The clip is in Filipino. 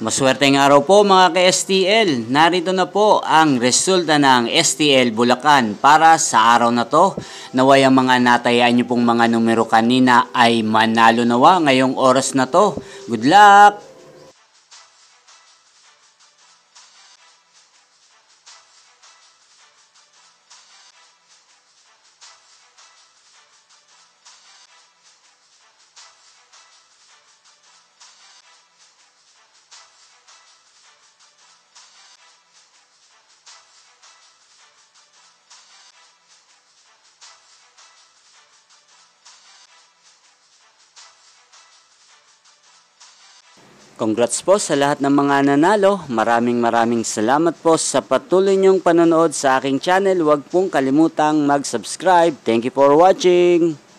Maswerteng araw po mga ka-STL. Narito na po ang resulta ng STL Bulacan para sa araw na to. Naway ang mga natayaan nyo pong mga numero kanina ay manalo nawa ngayong oras na to. Good luck! Congrats po sa lahat ng mga nanalo. Maraming salamat po sa patuloy niyong panonood sa aking channel. Huwag pong kalimutang mag-subscribe. Thank you for watching!